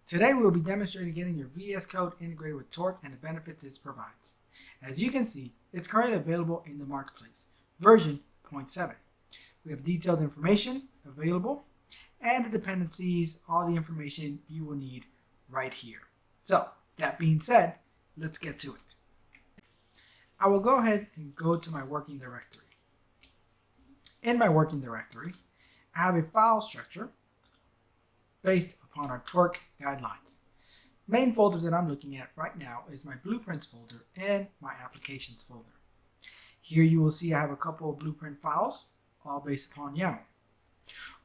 Today we will be demonstrating getting your VS Code integrated with Torque and the benefits it provides. As you can see, it's currently available in the marketplace, version 0.7. We have detailed information available and the dependencies, all the information you will need right here. So, that being said, let's get to it. I will go ahead and go to my working directory. In my working directory, I have a file structure based upon our Torque guidelines. Main folder that I'm looking at right now is my blueprints folder and my applications folder. Here you will see I have a couple of blueprint files, all based upon YAML.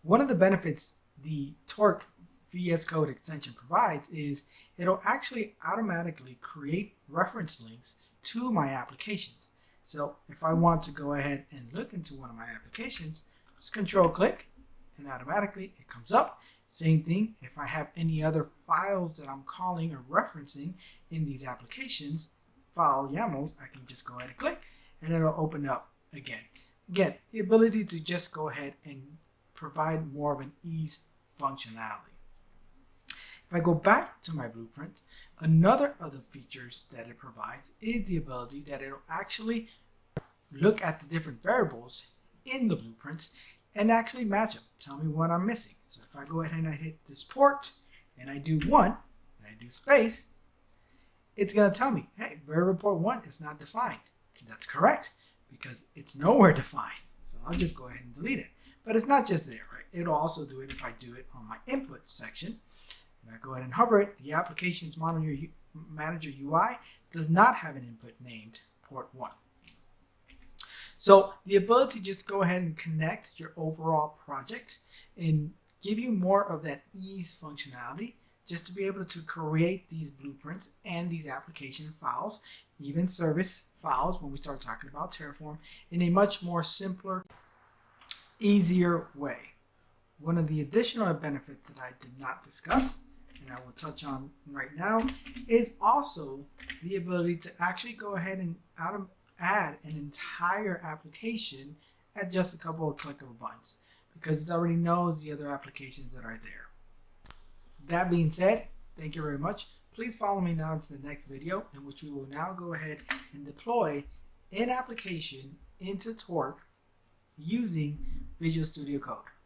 One of the benefits the Torque VS Code extension provides is it'll actually automatically create reference links to my applications. So if I want to go ahead and look into one of my applications, just control click and automatically it comes up. Same thing if I have any other files that I'm calling or referencing in these applications, file YAMLs, I can just go ahead and click and it'll open up again. Again, the ability to just go ahead and provide more of an ease functionality. If I go back to my blueprint, another of the features that it provides is the ability that it'll actually look at the different variables in the blueprints and actually match them, tell me what I'm missing. So if I go ahead and I hit this port and I do 1 and I do space, it's going to tell me, hey, variable port 1 is not defined. Okay, that's correct because it's nowhere defined. So I'll just go ahead and delete it. But it's not just there, right? It'll also do it if I do it on my input section. And I go ahead and hover it, the applications manager UI does not have an input named port 1. So the ability to just go ahead and connect your overall project and give you more of that ease functionality just to be able to create these blueprints and these application files, even service files when we start talking about Terraform, in a much more simpler, easier way. One of the additional benefits that I did not discuss, and I will touch on right now, is also the ability to actually go ahead and add an entire application at just a couple of click of buttons because it already knows the other applications that are there. That being said, thank you very much. Please follow me now to the next video in which we will now go ahead and deploy an application into Torque using Visual Studio Code.